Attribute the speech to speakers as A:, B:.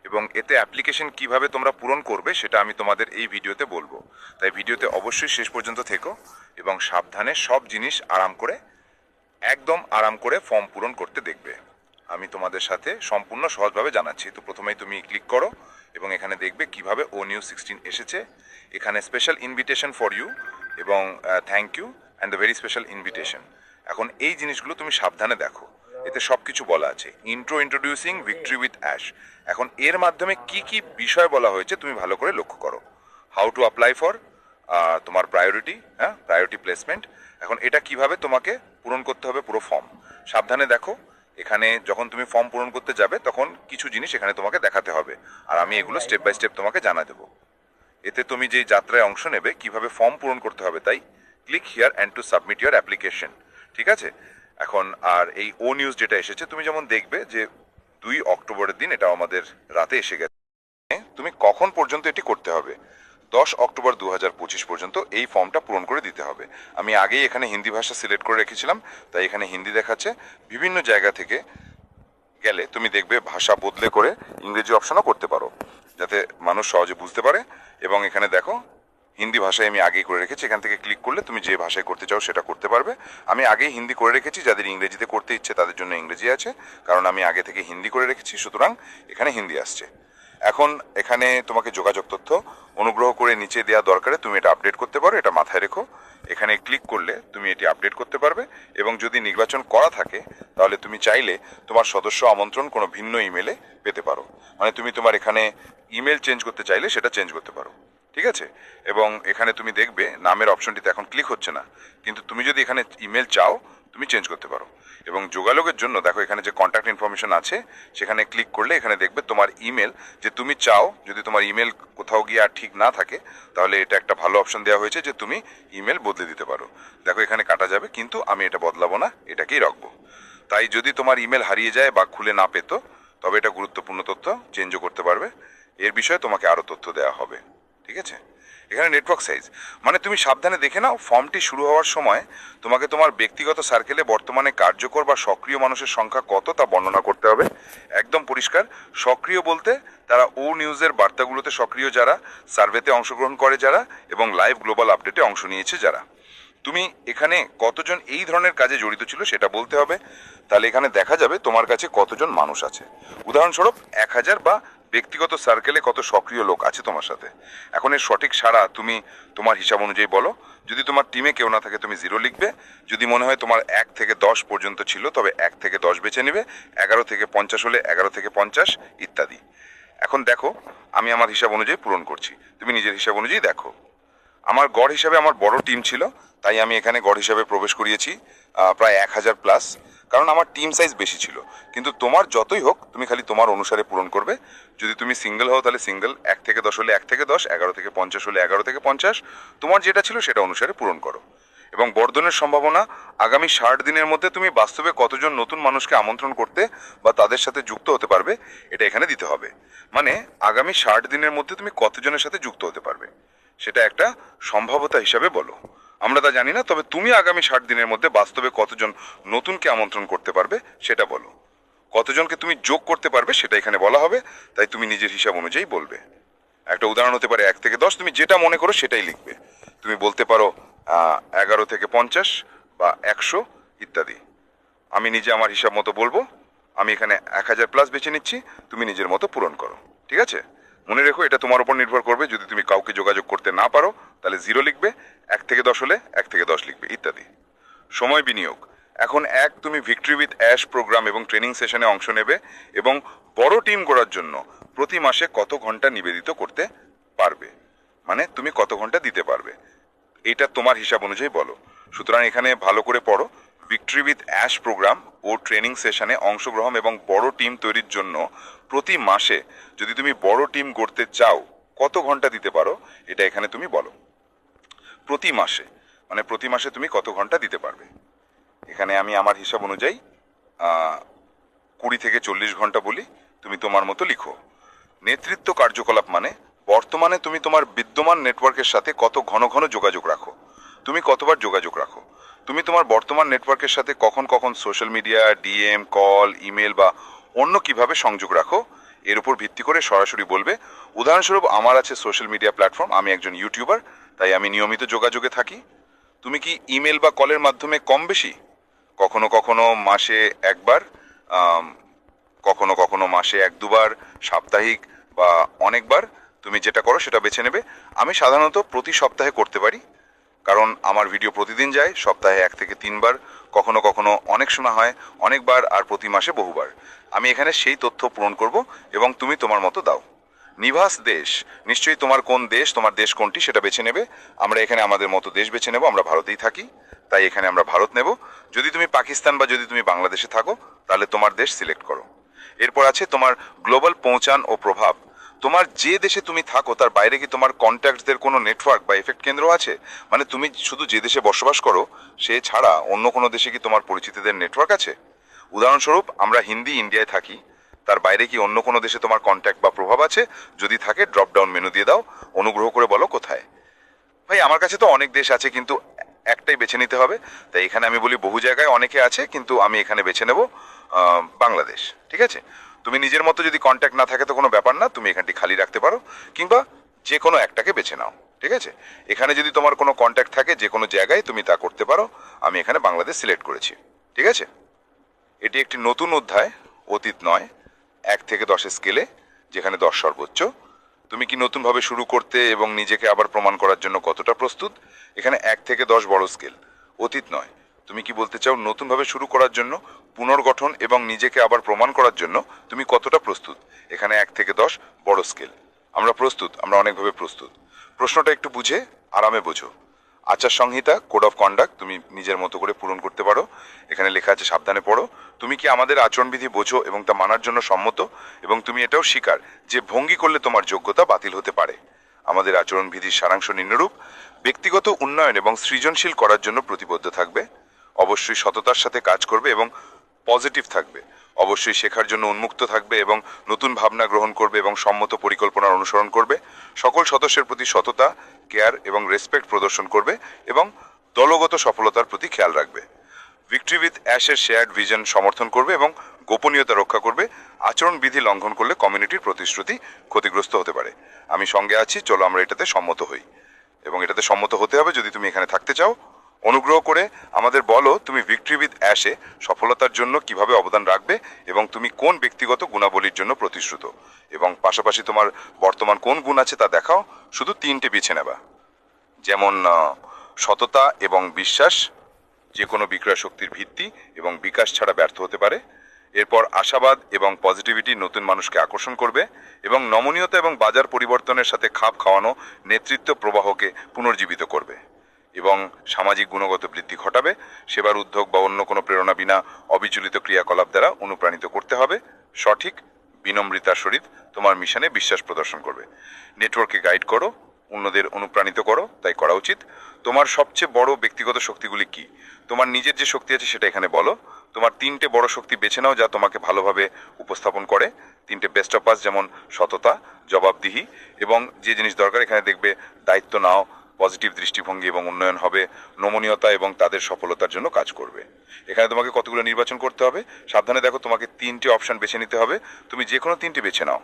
A: এবং এতে অ্যাপ্লিকেশন কিভাবে তোমরা পূরণ করবে সেটা আমি তোমাদের এই ভিডিওতে বলবো। তাই ভিডিওতে অবশ্যই শেষ পর্যন্ত থেকো এবং সাবধানে সব জিনিস একদম আরাম করে ফর্ম পূরণ করতে দেখবে। আমি তোমাদের সাথে সম্পূর্ণ সহজভাবে জানাচ্ছি। তো প্রথমেই তুমি ক্লিক করো এবং এখানে দেখবে কিভাবে ONews16 এসেছে। এখানে স্পেশাল ইনভিটেশন ফর ইউ এবং thank you and the very special invitation. এখন এই জিনিসগুলো তুমি সাবধানে দেখো, এতে সব কিছু বলা আছে। Introducing victory with ash. এখন এর মাধ্যমে কি কি বিষয় বলা হয়েছে তুমি ভালো করে লক্ষ্য করো। হাউ টু অ্যাপ্লাই ফর তোমার প্রায়োরিটি, প্রায়োরিটি প্লেসমেন্ট। এখন এটা কিভাবে তোমাকে পূরণ করতে হবে পুরো ফর্ম সাবধানে দেখো। এখানে যখন তুমি ফর্ম পূরণ করতে যাবে তখন কিছু জিনিস এখানে তোমাকে দেখাতে হবে, আর আমি এগুলো স্টেপ বাই স্টেপ তোমাকে জানা দেবো। এতে তুমি যে যাত্রায় অংশ নেবে কিভাবে ফর্ম পূরণ করতে হবে, তাই click here and to submit your application. ঠিক আছে। এখন আর এই ONews যেটা এসেছে তুমি যেমন দেখবে যে 2 অক্টোবরের দিন এটা আমাদের রাতে এসে গেছে। তুমি কখন পর্যন্ত এটি করতে হবে? 10 অক্টোবর 2025 পর্যন্ত এই ফর্মটা পূরণ করে দিতে হবে। আমি আগেই এখানে হিন্দি ভাষা সিলেক্ট করে রেখেছিলাম, তাই এখানে হিন্দি দেখাচ্ছে। বিভিন্ন জায়গা থেকে গেলে তুমি দেখবে ভাষা বদলে করে ইংরেজি অপশনও করতে পারো, যাতে মানুষ সহজে বুঝতে পারে। এবং এখানে দেখো হিন্দি ভাষায় আমি আগেই করে রেখেছি, এখান থেকে ক্লিক করলে তুমি যে ভাষায় করতে চাও সেটা করতে পারবে। আমি আগেই হিন্দি করে রেখেছি, যাদের ইংরেজিতে করতে ইচ্ছে তাদের জন্য ইংরেজি আছে, কারণ আমি আগে থেকে হিন্দি করে রেখেছি, সুতরাং এখানে হিন্দি আসছে। এখন এখানে তোমাকে যোগাযোগ তথ্য অনুগ্রহ করে নিচে দেওয়া দরকারে তুমি এটা আপডেট করতে পারো, এটা মাথায় রেখো। এখানে ক্লিক করলে তুমি এটি আপডেট করতে পারবে এবং যদি নির্বাচন করা থাকে তাহলে তুমি চাইলে তোমার সদস্য আমন্ত্রণ কোনো ভিন্ন ইমেলে পেতে পারো। মানে তুমি তোমার এখানে ইমেল চেঞ্জ করতে চাইলে সেটা চেঞ্জ করতে পারো। ঠিক আছে। এবং এখানে তুমি দেখবে নামের অপশনটিতে এখন ক্লিক হচ্ছে না, কিন্তু তুমি যদি এখানে ইমেল চাও তুমি চেঞ্জ করতে পারো। এবং যোগাযোগের জন্য দেখো এখানে যে কন্ট্যাক্ট ইনফরমেশন আছে সেখানে ক্লিক করলে এখানে দেখবে তোমার ইমেল যে তুমি চাও। যদি তোমার ইমেল কোথাও গিয়ে আর ঠিক না থাকে তাহলে এটা একটা ভালো অপশন দেওয়া হয়েছে যে তুমি ইমেল বদলে দিতে পারো। দেখো এখানে কাটা যাবে, কিন্তু আমি এটা বদলাবো না, এটাকেই রাখবো। তাই যদি তোমার ইমেল হারিয়ে যায় বা খুলে না পেতো তবে এটা গুরুত্বপূর্ণ তথ্য চেঞ্জও করতে পারবে। এর বিষয়ে তোমাকে আরও তথ্য দেওয়া হবে। ঠিক আছে। এখানে নেটওয়ার্ক সাইজ, মানে তুমি সাবধানে দেখে নাও ফর্মটি শুরু হওয়ার সময় তোমাকে তোমার ব্যক্তিগত সার্কেলে বর্তমানে কার্যকর বা সক্রিয় মানুষের সংখ্যা কত তা বর্ণনা করতে হবে। একদম পরিষ্কার। সক্রিয় বলতে তারা ONews-এর বার্তাগুলোতে সক্রিয় যারা, সার্ভেতে অংশগ্রহণ করে যারা এবং লাইভ গ্লোবাল আপডেটে অংশ নিয়েছে যারা। তুমি এখানে কতজন এই ধরনের কাজে জড়িত ছিল সেটা বলতে হবে, তাহলে এখানে দেখা যাবে তোমার কাছে কতজন মানুষ আছে। উদাহরণস্বরূপ 1000 বা ব্যক্তিগত সার্কেলে কত সক্রিয় লোক আছে তোমার সাথে। এখন এর সঠিক সাড়া তুমি তোমার হিসাব অনুযায়ী বলো। যদি তোমার টিমে কেউ না থাকে তুমি 0 লিখবে। যদি মনে হয় তোমার 1 থেকে 10 পর্যন্ত ছিল তবে 1 থেকে 10 বেছে নেবে। 11 থেকে 50 হলে 11 থেকে 50 ইত্যাদি। এখন দেখো আমি আমার হিসাব অনুযায়ী পূরণ করছি, তুমি নিজের হিসাব অনুযায়ী দেখো। আমার গড় হিসাবে আমার বড় টিম ছিল, তাই আমি এখানে গড় হিসাবে প্রবেশ করিয়েছি প্রায় 1000 প্লাস, কারণ আমার টিম সাইজ বেশি ছিল। কিন্তু তোমার যতই হোক তুমি খালি তোমার অনুসারে পূরণ করবে। যদি তুমি সিঙ্গেল হও তাহলে সিঙ্গেল, 1 থেকে 10 হলে 1 থেকে 10, 11 থেকে 50 হলে 11 থেকে 50, তোমার যেটা ছিল সেটা অনুসারে পূরণ করো। এবং বর্ধনের সম্ভাবনা, আগামী 60 দিনের মধ্যে তুমি বাস্তবে কতজন নতুন মানুষকে আমন্ত্রণ করতে বা তাদের সাথে যুক্ত হতে পারবে এটা এখানে দিতে হবে। মানে আগামী 60 দিনের মধ্যে তুমি কতজনের সাথে যুক্ত হতে পারবে সেটা একটা সম্ভাব্যতা হিসাবে বলো। আমরা তা জানি না, তবে তুমি আগামী 60 দিনের মধ্যে বাস্তবে কতজন নতুনকে আমন্ত্রণ করতে পারবে সেটা বলো। কতজনকে তুমি যোগ করতে পারবে সেটা এখানে বলা হবে, তাই তুমি নিজের হিসাব অনুযায়ী বলবে। একটা উদাহরণ হতে পারে 1 থেকে 10, তুমি যেটা মনে করো সেটাই লিখবে। তুমি বলতে পারো 11 থেকে 50 বা 100 ইত্যাদি। আমি নিজে আমার হিসাব মতো বলবো। আমি এখানে 1000 প্লাস বেছে নিচ্ছি, তুমি নিজের মতো পূরণ করো। ঠিক আছে। মনে রেখো এটা তোমার উপর নির্ভর করবে। যদি তুমি কাউকে যোগাযোগ করতে না পারো তাহলে 0 লিখবে, 1 থেকে 10 হলে 1 থেকে 10 লিখবে ইত্যাদি। সময় বিনিয়োগ। এখন তুমি ভিক্টরি উইথ অ্যাশ প্রোগ্রাম এবং ট্রেনিং সেশনে অংশ নেবে এবং বড় টিম গড়ার জন্য প্রতি মাসে কত ঘন্টা নিবেদিত করতে পারবে, মানে তুমি কত ঘন্টা দিতে পারবে, এটা তোমার হিসাব অনুযায়ী বলো। সুতরাং এখানে ভালো করে পড়ো। ভিক্টরি উইথ অ্যাশ প্রোগ্রাম ও ট্রেনিং সেশনে অংশগ্রহণ এবং বড় টিম তৈরির জন্য প্রতি মাসে যদি তুমি বড় টিম গড়তে চাও কত ঘন্টা দিতে পারো এটা এখানে তুমি বলো। প্রতি মাসে মানে প্রতি মাসে তুমি কত ঘন্টা দিতে পারবে। এখানে আমি আমার হিসাব অনুযায়ী 20 থেকে 40 ঘন্টা বলি, তুমি তোমার মতো লিখো। নেতৃত্ব কার্যকলাপ মানে বর্তমানে তুমি তোমার বিদ্যমান নেটওয়ার্কের সাথে কত ঘন ঘন যোগাযোগ রাখো, তুমি কতবার যোগাযোগ রাখো। তুমি তোমার বর্তমান নেটওয়ার্কের সাথে কখন কখন social media, DM, call, email বা অন্য কিভাবে সংযোগ রাখো, এর উপর ভিত্তি করে সরাসরি বলবে। উদাহরণস্বরূপ আমার আছে সোশ্যাল মিডিয়া প্ল্যাটফর্ম, আমি একজন ইউটিউবার, তাই আমি নিয়মিত যোগাযোগে থাকি। তুমি কি ইমেল বা কলের মাধ্যমে কম বেশি? কখনো কখনো মাসে একবার, আম, কখনো কখনো মাসে এক দুবার, সাপ্তাহিক বা অনেকবার, তুমি যেটা করো সেটা বেছে নেবে। আমি সাধারণত প্রতি সপ্তাহে করতে পারি, কারণ আমার ভিডিও প্রতিদিন যায়, সপ্তাহে 1 থেকে 3 বার, কখনো কখনো অনেক সময় হয় অনেকবার, আর প্রতি মাসে বহুবার। আমি এখানে সেই তথ্য পূরণ করব এবং তুমি তোমার মতো দাও। নিভাস দেশ, নিশ্চয়ই তোমার কোন দেশ, তোমার দেশ কোনটি সেটা বেছে নেবে। আমরা এখানে আমাদের মতো দেশ বেছে নেব, আমরা ভারতেই থাকি, তাই এখানে আমরা ভারত নেব। যদি তুমি পাকিস্তান বা যদি তুমি বাংলাদেশে থাকো তাহলে তোমার দেশ সিলেক্ট করো। এরপর আছে তোমার গ্লোবাল পৌঁছান ও প্রভাব। তোমার যে দেশে তুমি থাকো তার বাইরে কি তোমার কন্ট্যাক্টসদের কোনো নেটওয়ার্ক বা এফেক্ট কেন্দ্র আছে? মানে তুমি শুধু যে দেশে বসবাস করো সে ছাড়া অন্য কোনো দেশে কি তোমার পরিচিতদের নেটওয়ার্ক আছে? উদাহরণস্বরূপ আমরা হিন্দি ইন্ডিয়ায় থাকি, তার বাইরে কি অন্য কোনো দেশে তোমার কন্ট্যাক্ট বা প্রভাব আছে? যদি থাকে ড্রপ ডাউন মেনু দিয়ে দাও, অনুগ্রহ করে বলো কোথায়। ভাই আমার কাছে তো অনেক দেশ আছে, কিন্তু একটাই বেছে নিতে হবে, তাই এখানে আমি বলি বহু জায়গায় অনেকে আছে, কিন্তু আমি এখানে বেছে নেব বাংলাদেশ। ঠিক আছে? তুমি নিজের মতো যদি কন্ট্যাক্ট না থাকে তো কোনো ব্যাপার না, তুমি এখানটি খালি রাখতে পারো, কিংবা যে কোনো একটাকে বেছে নাও। ঠিক আছে? এখানে যদি তোমার কোনো কন্ট্যাক্ট থাকে যে কোনো জায়গায় তুমি তা করতে পারো। আমি এখানে বাংলাদেশ সিলেক্ট করেছি। ঠিক আছে? এটি একটি নতুন অধ্যায়, অতীত নয়। 1 থেকে 10 স্কেলে, যেখানে 10 সর্বোচ্চ। তুমি কি নতুনভাবে শুরু করতে এবং নিজেকে আবার প্রমাণ করার জন্য কতটা প্রস্তুত? এখানে 1 থেকে 10 বড় স্কেল, অতীত নয়। তুমি কি বলতে চাও নতুনভাবে শুরু করার জন্য, পুনর্গঠন এবং নিজেকে আবার প্রমাণ করার জন্য তুমি কতটা প্রস্তুত? এখানে 1 থেকে 10 বড় স্কেল। আমরা প্রস্তুত, আমরা অনেকভাবে প্রস্তুত। প্রশ্নটা একটু বুঝে আরামে বোঝো। আচার সংহিতা, কোড অফ কন্ডাক্ট তুমি নিজের মতো করে পূরণ করতে পারো। এখানে লেখা আছে সাবধানে পড়ো। তুমি কি আমাদের আচরণবিধি বোঝো এবং তা মানার জন্য সম্মত? এবং তুমি এটাও স্বীকার যে ভঙ্গি করলে তোমার যোগ্যতা বাতিল হতে পারে। আমাদের আচরণবিধির সারাংশ নিম্নরূপ: ব্যক্তিগত উন্নয়ন এবং সৃজনশীল করার জন্য প্রতিবদ্ধ থাকবে, অবশ্যই সততার সাথে কাজ করবে এবং পজিটিভ থাকবে, অবশ্যই শেখার জন্য উন্মুক্ত থাকবে এবং নতুন ভাবনা গ্রহণ করবে এবং সম্মত পরিকল্পনার অনুসরণ করবে, সকল সদস্যের প্রতি সততা, কেয়ার এবং রেসপেক্ট প্রদর্শন করবে এবং দলগত সফলতার প্রতি খেয়াল রাখবে। ভিক্টরি উইথ অ্যাশের শেয়ার্ড ভিশন সমর্থন করবে এবং গোপনীয়তা রক্ষা করবে। আচরণবিধি লঙ্ঘন করলে কমিউনিটির প্রতিশ্রুতি ক্ষতিগ্রস্ত হতে পারে। আমি সঙ্গে আছি, চলো আমরা এটাতে সম্মত হই। এবং এটাতে সম্মত হতে হবে যদি তুমি এখানে থাকতে চাও। অনুগ্রহ করে আমাদের বলো তুমি ভিক্টরি উইথ অ্যাশে সফলতার জন্য কিভাবে অবদান রাখবে এবং তুমি কোন ব্যক্তিগত গুণাবলীর জন্য প্রতিশ্রুত, এবং পাশাপাশি তোমার বর্তমান কোন গুণ আছে তা দেখাও। শুধু 3টে বেছে নেবা, যেমন সততা এবং বিশ্বাস যে কোনো বিক্রয় শক্তির ভিত্তি এবং বিকাশ ছাড়া ব্যর্থ হতে পারে। এরপর আশাবাদ এবং পজিটিভিটি নতুন মানুষকে আকর্ষণ করবে এবং নমনীয়তা এবং বাজার পরিবর্তনের সাথে খাপ খাওয়ানো নেতৃত্ব প্রবাহকে পুনর্জীবিত করবে এবং সামাজিক গুণগত বৃদ্ধি ঘটাবে। সেবার উদ্যোগ বা অন্য কোনো প্রেরণা বিনা অবিচলিত ক্রিয়াকলাপ দ্বারা অনুপ্রাণিত করতে হবে। সঠিক বিনম্রতার সহিত তোমার মিশনে বিশ্বাস প্রদর্শন করবে। নেটওয়ার্কে গাইড করো, অন্যদের অনুপ্রাণিত করো, তাই করা উচিত। তোমার সবচেয়ে বড় ব্যক্তিগত শক্তিগুলি কি? তোমার নিজের যে শক্তি আছে সেটা এখানে বলো। তোমার 3টে বড় শক্তি বেছে নাও যা তোমাকে ভালোভাবে উপস্থাপন করে। 3টে বেস্ট অফ আস, যেমন সততা, জবাবদিহি এবং যে জিনিস দরকার এখানে দেখবে দায়িত্ব নাও, পজিটিভ দৃষ্টিভঙ্গি এবং উন্নয়ন হবে, নমনীয়তা এবং তাদের সফলতার জন্য কাজ করবে। এখানে তোমাকে কতগুলো নির্বাচন করতে হবে, সাবধানে দেখো, তোমাকে 3টে অপশন বেছে নিতে হবে। তুমি যে কোনো 3টে বেছে নাও।